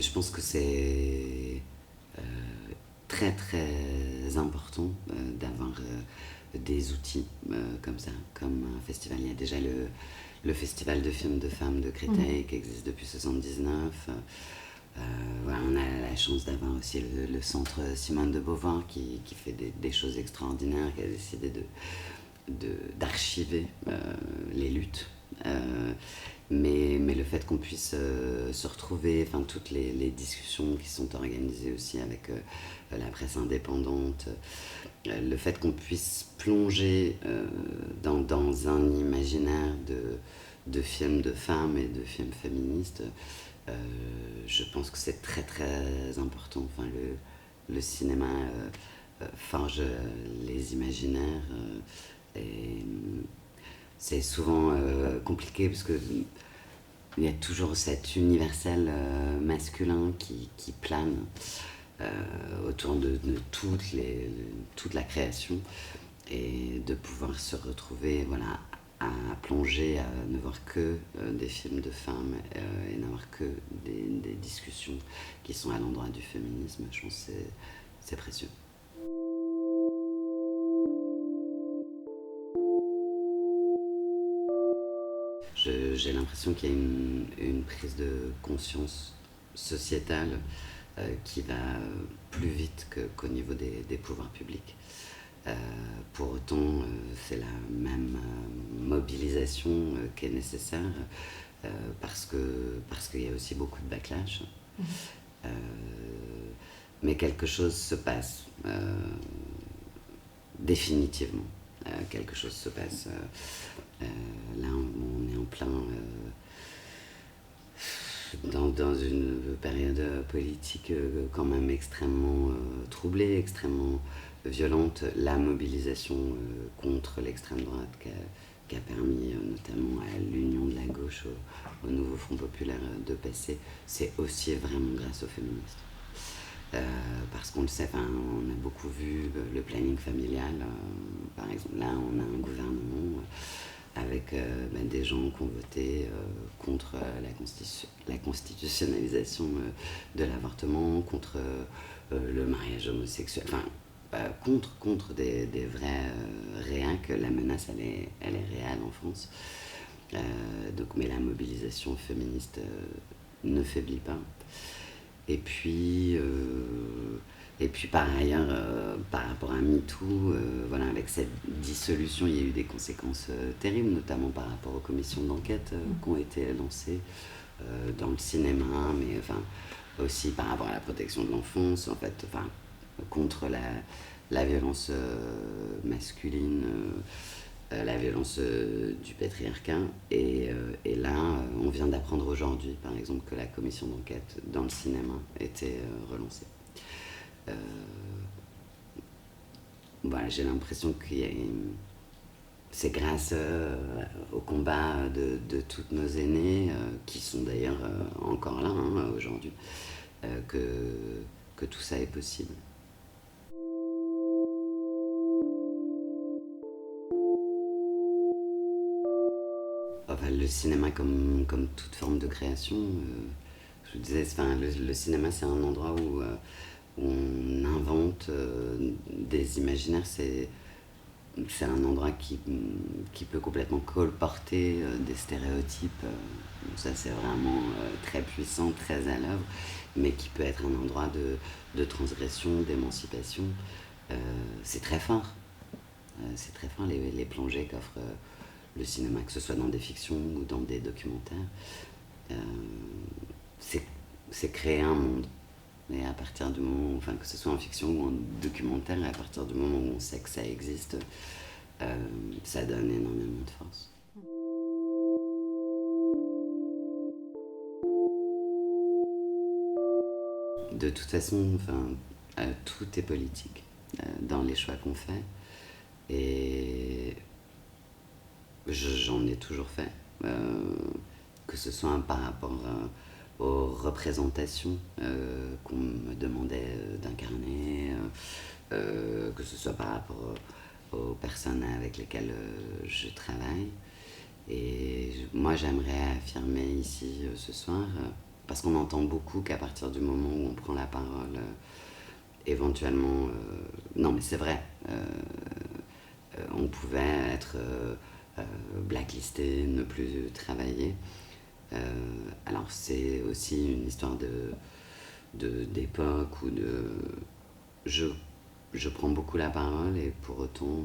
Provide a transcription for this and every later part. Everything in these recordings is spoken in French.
Je pense que c'est très très important d'avoir des outils comme ça, comme un festival. Il y a déjà le festival de films de femmes de Créteil qui existe depuis 1979. Voilà, on a la chance d'avoir aussi le centre Simone de Beauvoir qui fait des choses extraordinaires, qui a décidé d'archiver les luttes. Mais le fait qu'on puisse se retrouver, enfin toutes les discussions qui sont organisées aussi avec la presse indépendante, le fait qu'on puisse plonger dans un imaginaire de films de femmes et de films féministes, je pense que c'est très très important. Enfin, le cinéma forge les imaginaires et c'est souvent compliqué parce que il y a toujours cet universel masculin qui plane autour de toute la création et de pouvoir se retrouver voilà, à plonger, à ne voir que des films de femmes et n'avoir que des discussions qui sont à l'endroit du féminisme. Je pense que c'est précieux. J'ai l'impression qu'il y a une prise de conscience sociétale qui va plus vite qu'au niveau des pouvoirs publics. Pour autant, c'est la même mobilisation qui est nécessaire parce qu'il y a aussi beaucoup de backlash. Euh, mais quelque chose se passe définitivement. Quelque chose se passe. Là, on est en plein dans une période politique quand même extrêmement troublée, extrêmement violente. La mobilisation contre l'extrême droite qui a permis notamment à l'union de la gauche, au nouveau Front populaire de passer, c'est aussi vraiment grâce aux féministes. Parce qu'on le sait, on a beaucoup vu le planning familial. Par exemple, là, on a un gouvernement avec des gens qui ont voté contre la constitutionnalisation de l'avortement, contre le mariage homosexuel, contre des vrais réacs. La menace, elle est réelle en France. Mais la mobilisation féministe ne faiblit pas. Et puis par ailleurs, par rapport à MeToo, voilà, avec cette dissolution, il y a eu des conséquences terribles, notamment par rapport aux commissions d'enquête qui ont été lancées dans le cinéma, mais enfin, aussi par rapport à la protection de l'enfance, en fait, enfin, contre la violence masculine, la violence du patriarcat. Et là, on vient d'apprendre aujourd'hui, par exemple, que la commission d'enquête dans le cinéma était relancée. Voilà, j'ai l'impression que c'est grâce au combat de toutes nos aînées, qui sont d'ailleurs encore là aujourd'hui, que tout ça est possible. Enfin, le cinéma comme toute forme de création, je vous disais, le cinéma c'est un endroit où on invente des imaginaires. C'est un endroit qui peut complètement colporter des stéréotypes. Ça, c'est vraiment très puissant, très à l'œuvre, mais qui peut être un endroit de transgression, d'émancipation. C'est très fort. C'est très fort les plongées qu'offre le cinéma, que ce soit dans des fictions ou dans des documentaires. Euh, c'est créer un monde. Et à partir du moment, enfin que ce soit en fiction ou en documentaire, à partir du moment où on sait que ça existe, ça donne énormément de force. De toute façon, tout est politique dans les choix qu'on fait. Et j'en ai toujours fait. Que ce soit par rapport aux représentations qu'on me demandait d'incarner, que ce soit par rapport aux personnes avec lesquelles je travaille. Et moi, j'aimerais affirmer ici ce soir parce qu'on entend beaucoup qu'à partir du moment où on prend la parole, éventuellement... non, mais c'est vrai. On pouvait être blacklisté, ne plus travailler. Alors c'est aussi une histoire d'époque ou de... Je, je prends beaucoup la parole et pour autant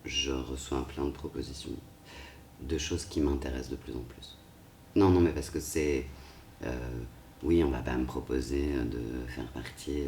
je reçois plein de propositions, de choses qui m'intéressent de plus en plus. Non, non, mais parce que c'est... euh, oui, on va pas me proposer de faire partie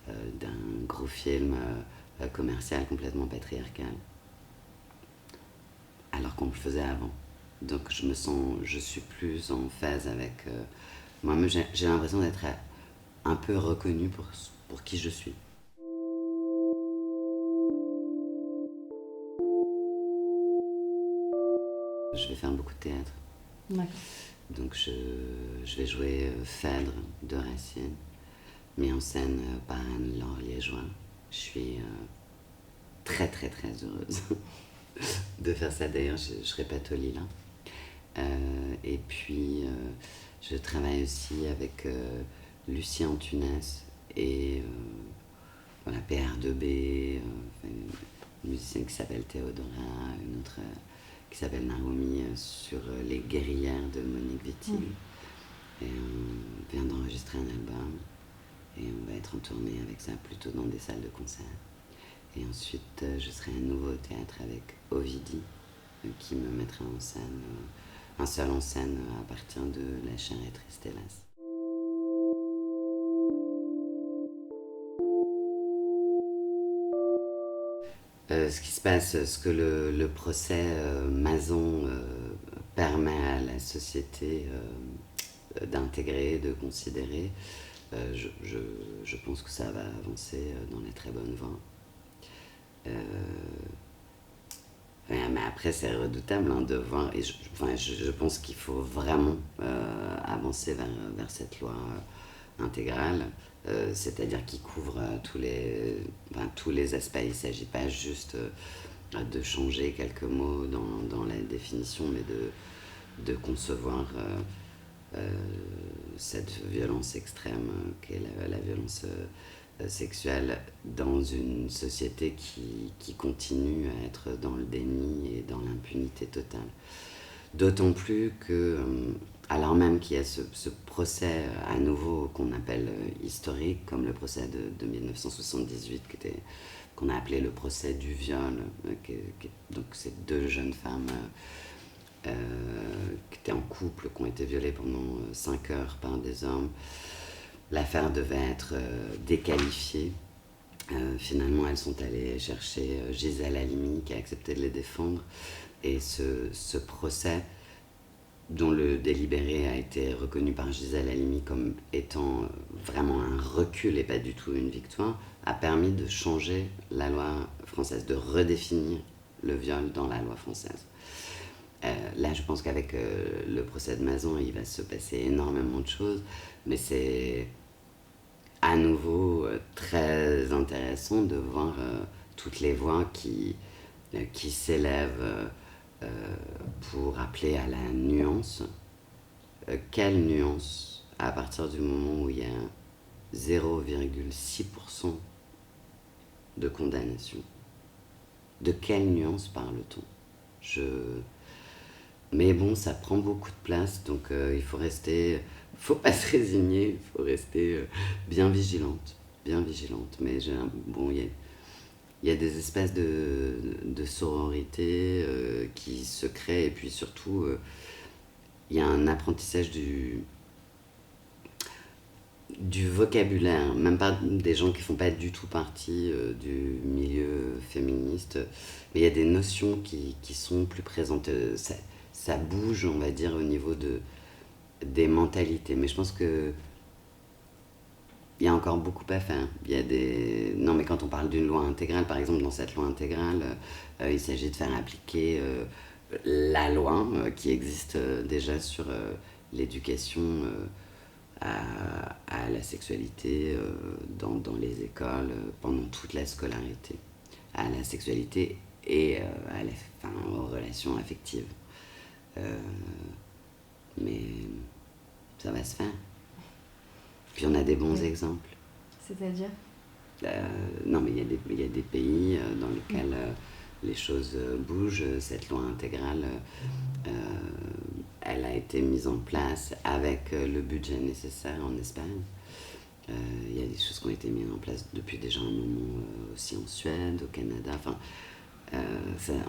d'un gros film commercial complètement patriarcal, alors qu'on le faisait avant. Donc je suis plus en phase avec moi-même. J'ai l'impression d'être un peu reconnue pour qui je suis. Je vais faire beaucoup de théâtre. D'accord. Donc je vais jouer Phèdre de Racine, mis en scène par Anne-Laure Liégeois. Je suis très très très heureuse de faire ça. D'ailleurs, je répète au Lila. Et puis, je travaille aussi avec Lucie Antunes et voilà, PR2B, une musicienne qui s'appelle Théodora, une autre qui s'appelle Naomi, sur Les Guerrières de Monique Wittig. Et on vient d'enregistrer un album et on va être en tournée avec ça, plutôt dans des salles de concert. Et ensuite, je serai à nouveau au théâtre avec Ovidie, qui me mettra en scène, un seul en scène à partir de La chair est triste, hélas. Ce qui se passe, ce que le procès Mazon permet à la société d'intégrer, de considérer, je pense que ça va avancer dans les très bonnes voies. Ouais, mais après, c'est redoutable de voir, et je pense qu'il faut vraiment avancer vers cette loi intégrale, c'est-à-dire qui couvre tous les aspects. Il ne s'agit pas juste de changer quelques mots dans la définition, mais de concevoir cette violence extrême qu'est la violence sexuelle dans une société qui continue à être dans le déni et dans l'impunité totale. D'autant plus que, alors même qu'il y a ce procès à nouveau qu'on appelle historique, comme le procès de 1978, qu'on a appelé le procès du viol, donc ces deux jeunes femmes qui étaient en couple, qui ont été violées pendant 5 heures par des hommes. L'affaire devait être déqualifiée. Finalement, elles sont allées chercher Gisèle Halimi, qui a accepté de les défendre. Et ce procès, dont le délibéré a été reconnu par Gisèle Halimi comme étant vraiment un recul et pas du tout une victoire, a permis de changer la loi française, de redéfinir le viol dans la loi française. Là, je pense qu'avec le procès de Mazon, il va se passer énormément de choses, mais c'est à nouveau très intéressant de voir toutes les voix qui s'élèvent pour appeler à la nuance. Quelle nuance à partir du moment où il y a 0,6% de condamnation? De quelle nuance parle-t-on? Mais bon, ça prend beaucoup de place, donc il faut faut pas se résigner, il faut rester bien vigilante, bien vigilante. Mais bon, il y a des espèces de sororité qui se créent, et puis surtout, il y a un apprentissage du vocabulaire, même pas des gens qui font pas du tout partie du milieu féministe, mais il y a des notions qui sont plus présentes. Ça bouge, on va dire, au niveau des mentalités. Mais je pense que il y a encore beaucoup à faire. Non, mais quand on parle d'une loi intégrale, par exemple, dans cette loi intégrale, il s'agit de faire appliquer la loi qui existe déjà sur l'éducation à la sexualité dans les écoles pendant toute la scolarité, à la sexualité et aux relations affectives. Mais ça va se faire. Puis on a des bons Oui. exemples. C'est-à-dire? Non, mais il y a des pays dans lesquels les choses bougent. Cette loi intégrale, elle a été mise en place avec le budget nécessaire en Espagne. Il y a des choses qui ont été mises en place depuis déjà un moment aussi en Suède, au Canada. Enfin,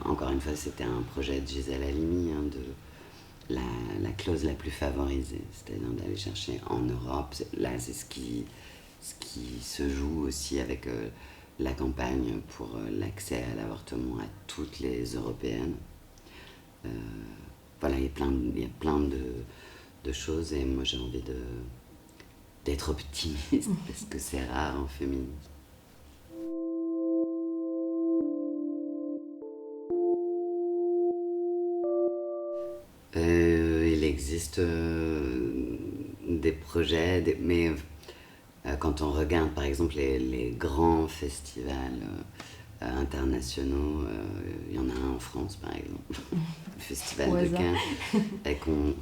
encore une fois, c'était un projet de Gisèle Halimi, hein, de la clause la plus favorisée, c'est-à-dire d'aller chercher en Europe. Là, c'est ce qui se joue aussi avec la campagne pour l'accès à l'avortement à toutes les Européennes. Voilà, il y a plein de choses et moi j'ai envie d'être optimiste parce que c'est rare en féminisme. Il existe des projets, mais quand on regarde par exemple les grands festivals internationaux, il y en a un en France par exemple, le Festival de Cannes,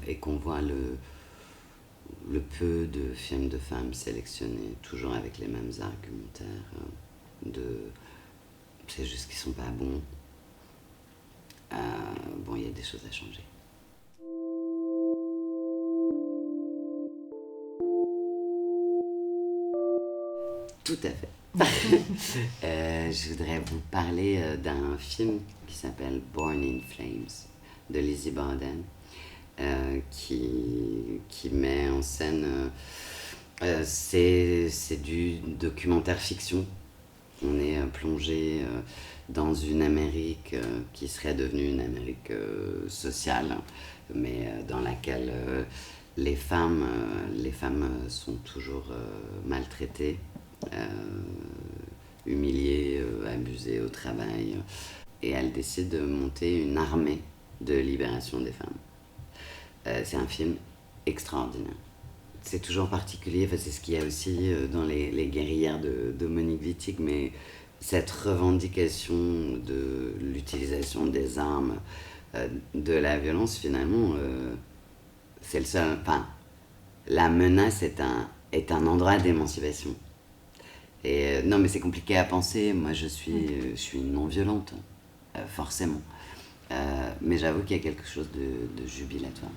et qu'on voit le peu de films de femmes sélectionnés, toujours avec les mêmes argumentaires, c'est juste qu'ils sont pas bons. Bon, il y a des choses à changer. Tout à fait. Je voudrais vous parler d'un film qui s'appelle Born in Flames de Lizzie Borden, qui met en scène. C'est du documentaire fiction. On est plongé dans une Amérique qui serait devenue une Amérique sociale, mais dans laquelle les femmes sont toujours maltraitées, humiliées, abusées au travail. Et elle décide de monter une armée de libération des femmes. C'est un film extraordinaire. C'est toujours particulier, enfin, c'est ce qu'il y a aussi dans les guerrières de Monique Wittig, mais cette revendication de l'utilisation des armes, de la violence, finalement, c'est le seul. Enfin, la menace est un endroit d'émancipation. Et non, mais c'est compliqué à penser. Moi, je suis non-violente, forcément. Mais j'avoue qu'il y a quelque chose de jubilatoire.